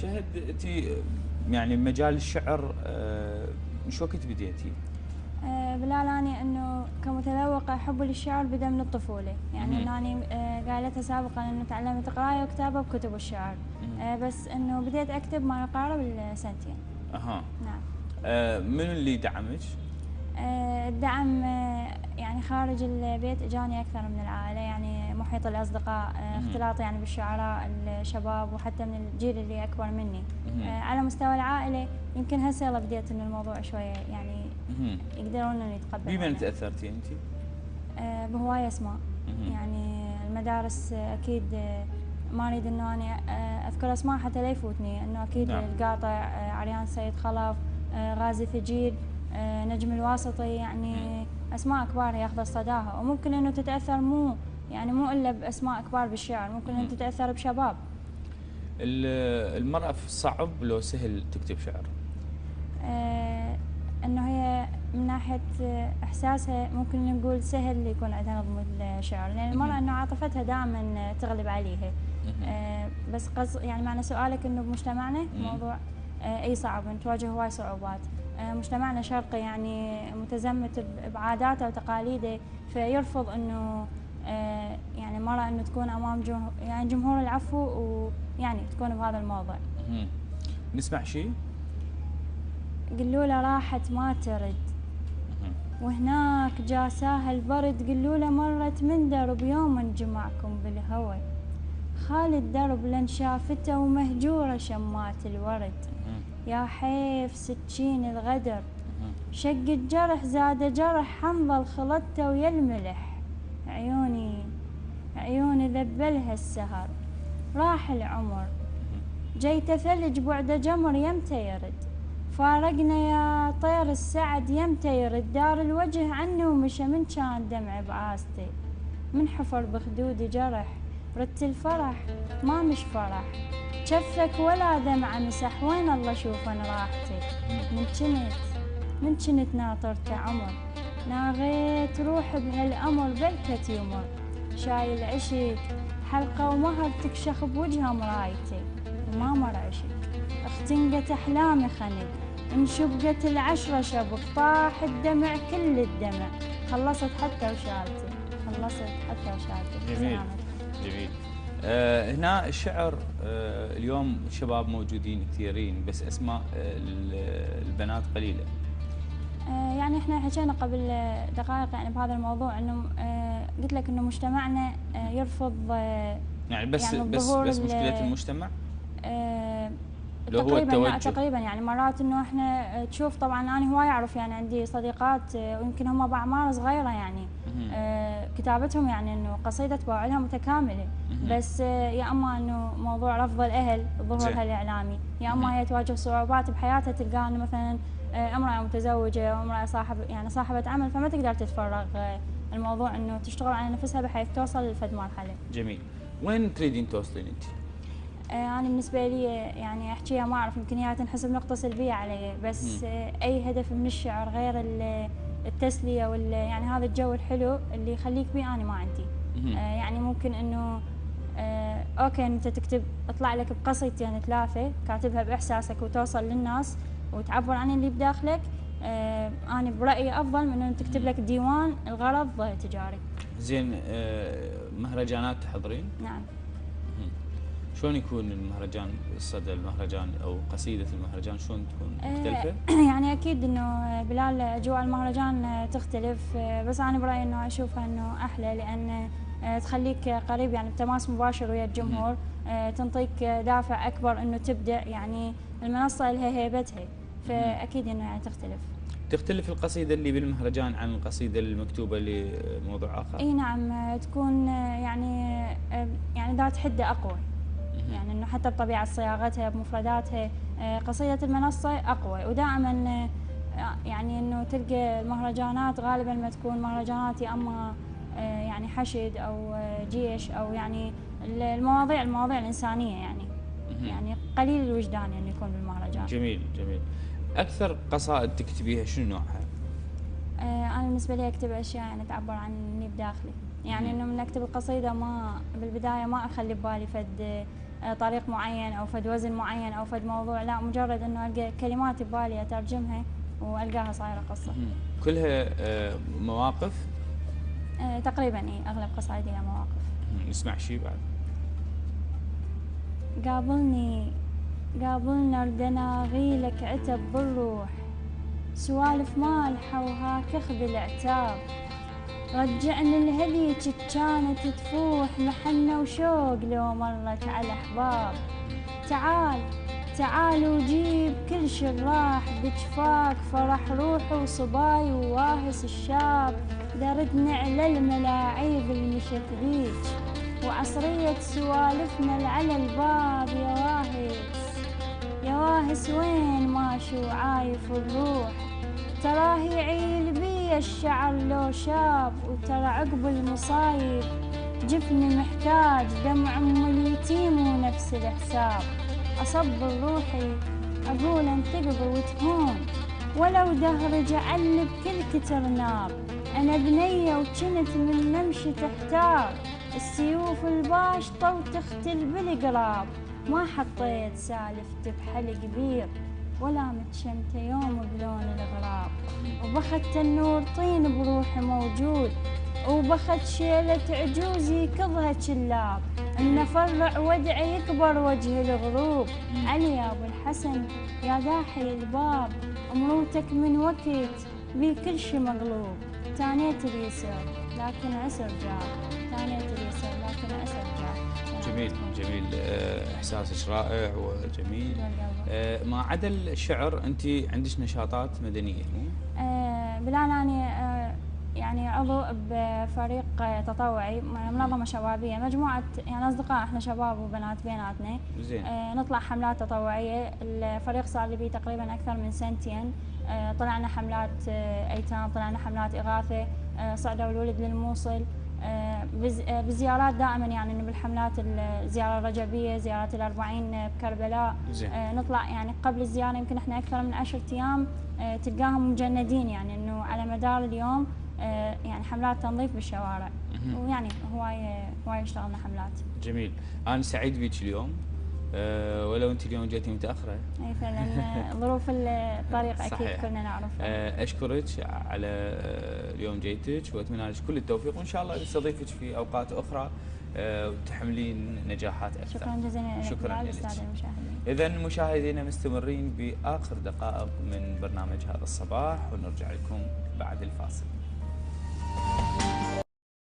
شهد انت يعني مجال الشعر من شو وقت بديتي؟ بلال أني أنه كمتذوقة حبي للشعر بدأ من الطفولة، يعني أنني قايلتها سابقا أنه تعلمت قراية وكتابة بكتب الشعر. بس أنه بديت أكتب ما يقارب السنتين. اها. نعم. منو اللي دعمك؟ الدعم يعني خارج البيت اجاني اكثر من العائله، يعني محيط الاصدقاء، اختلاط يعني بالشعراء الشباب وحتى من الجيل اللي اكبر مني. على مستوى العائله يمكن هسه يلا بديت ان الموضوع شويه يعني يقدرون ان يتقبلونه. بمن تاثرتي انت؟ بهوايه اسماء. يعني المدارس اكيد ما اريد انه انا اذكر اسماء حتى لا يفوتني، انه اكيد نعم. القاطع، عريان سيد خلف، غازي ثجيل، نجم الواسطي، يعني اسماء كبار ياخذ صداها، وممكن انه تتاثر مو الا باسماء كبار بالشعر، ممكن انه تتاثر بشباب. المرأة صعب لو سهل تكتب شعر؟ انه هي من ناحيه احساسها ممكن نقول سهل يكون عندها نظم الشعر، لان المراه انه عاطفتها دائما تغلب عليها. بس يعني معنى سؤالك انه بمجتمعنا موضوع اي صعب، تواجه هواي صعوبات. مجتمعنا شرقي يعني متزمت بعاداته وتقاليده، فيرفض انه يعني المراه انه تكون امام يعني جمهور العفو، ويعني تكون بهذا الموضع. نسمع شيء؟ قلوا له راحت ما ترد، وهناك جاساها البرد، قلوا له مرت من درب يوم انجمعكم بالهوى، خالي الدرب لن شافته ومهجورة شمات الورد، يا حيف سكين الغدر شق الجرح زاد جرح، حنظل خلطته ويا الملح، عيوني ذبلها السهر، راح العمر جيت ثلج بعد جمر يمتى يرد، فارقنا يا طير السعد يمتى يرد، دار الوجه عني ومشى من كان دمع بعاستي، من حفر بخدودي جرح، ردت الفرح ما مش فرح، شفك ولا دمعة مسح، وين الله شوفن راحتي، من كنت ناطرت عمر، ناغيت روح بهالأمر بلكت يمر، شايل عشق حلقة ومهر تكشخ بوجهها مرايتي، وما مر عشق اختنقت أحلامي خند، انشبقت العشرة شبق، طاح الدمع كل الدمع، خلصت حتى وشالتي. جميل. جميل. هنا الشعر اليوم شباب موجودين كثيرين، بس اسماء البنات قليله. يعني احنا حكينا قبل دقائق يعني بهذا الموضوع، انه قلت لك انه مجتمعنا يرفض يعني بس يعني بس مشكله المجتمع؟ لو هو تقريبا، لا التوجه. تقريبا يعني مرات انه احنا تشوف، طبعا انا هواي اعرف يعني عندي صديقات ويمكن هم باعمار صغيره يعني كتابتهم يعني انه قصيده بوعدها متكامله، بس يا اما انه موضوع رفض الاهل ظهورها الاعلامي، يا اما هي تواجه صعوبات بحياتها، تلقى انه مثلا امراه متزوجه وامراه صاحبه عمل، فما تقدر تتفرغ الموضوع انه تشتغل على نفسها بحيث توصل لفد مرحله. جميل. وين تريدين توصلين انت؟ أنا بالنسبة لي يعني أحكيها ما أعرف، يمكن هي تنحسب نقطة سلبية علي، بس أي هدف من الشعر غير التسلية يعني هذا الجو الحلو اللي يخليك بيه أنا ما عندي. يعني ممكن إنه أوكي أنت تكتب اطلع لك بقصيدتين ثلاثة كاتبها بإحساسك وتوصل للناس وتعبر عن اللي بداخلك، أنا برأيي أفضل من إنه تكتب لك ديوان الغرض تجاري. زين. مهرجانات تحضرين؟ نعم. شلون يكون المهرجان، صدى المهرجان او قصيده المهرجان شلون تكون مختلفه؟ يعني اكيد انه بلال اجواء المهرجان تختلف، بس انا برايي انه اشوفها انه احلى، لان تخليك قريب يعني بتماس مباشر ويا الجمهور، تنطيك دافع اكبر انه تبدع، يعني المنصه لها هيبتها، فاكيد انه يعني تختلف القصيده اللي بالمهرجان عن القصيده المكتوبه لموضوع اخر؟ اي نعم، تكون يعني ذات حده اقوى، يعني انه حتى بطبيعه صياغتها بمفرداتها قصيده المنصه اقوى، ودائما يعني انه تلقى المهرجانات غالبا ما تكون مهرجانات يا اما يعني حشد او جيش او يعني المواضيع الانسانيه، يعني قليل الوجدان يعني يكون بالمهرجان. جميل. جميل. اكثر قصائد تكتبيها شنو نوعها؟ انا بالنسبه لي اكتب اشياء يعني تعبر عن اللي بداخلي، يعني انه من اكتب القصيده ما بالبدايه ما اخلي ببالي فد طريق معين أو فد وزن معين أو فد موضوع، لا مجرد إنه ألقى كلمات ببالي أترجمها وألقاها صايرة قصة. كلها مواقف؟ تقريبا إيه، أغلب قصايدي لها مواقف. نسمع شيء بعد. قابلنا ردنا غيلك عتب بالروح، سوالف مالحة وهاك اخذ العتاب، رجعني لهديك كانت تفوح محنة وشوق لو مرت على احباب. تعال وجيب كل شراح بجفاك فرح روحي وصباي وواهس الشاب، دردنا على الملاعيب المشت بيج وعصرية سوالفنا على الباب. يا واهس وين ماشي وعايف الروح، تراه يعيل بي الشعر لو شاب، وترى عقب المصايب جفني محتاج دمع ام اليتيم ونفس الحساب. اصبر روحي اقول ان تقبل وتهون، ولو دهرج اعلب كل كتر نار، انا بنيه وجنت من نمشي تحتار، السيوف الباشطه وتختل بالقراب، ما حطيت سالفت بحل كبير ولا متشمته يوم بلون الغراب، وبخت النور طين بروحي موجود، وبخت شيلة عجوزي كظها شلاب، ان فرع ودعي يكبر وجه الغروب. علي يا ابو الحسن يا داحي الباب، مروتك من وقت بي كل شي مقلوب، تانيت اليسر لكن عسر جاب، تانيت اليسر لكن عسر جاب. جميل احساسك رائع وجميل. ما عدا الشعر انت عندك نشاطات مدنيه مو؟ بالآن أنا يعني عضو بفريق تطوعي، منظمة شبابية، مجموعة يعني أصدقاء احنا شباب وبنات بيناتنا. زين. نطلع حملات تطوعية، الفريق صار لي بيه تقريبا أكثر من سنتين. طلعنا حملات أيتام، طلعنا حملات إغاثة، صعدوا الولد للموصل، بزيارات دائما يعني إنه بالحملات الزيارة الرجبية، زيارات الأربعين بكربلاء. نطلع يعني قبل الزيارة يمكن احنا أكثر من 10 أيام تلقاهم مجندين، يعني إنه على مدار اليوم يعني حملات تنظيف بالشوارع، ويعني هواية اشتغلنا حملات. جميل، أنا سعيد بيك اليوم، ولو أنت اليوم جيتي متأخرة. أي فعلا ظروف الطريق أكيد كلنا نعرفها. أشكرك على اليوم جيتك، وأتمنى لك كل التوفيق، وإن شاء الله نستضيفك في أوقات أخرى وتحملين نجاحات أكثر. شكرا جزيلا لك. شكرا لك. المشاهدين. إذن مشاهدينا مستمرين بآخر دقائق من برنامج هذا الصباح، ونرجع لكم بعد الفاصل.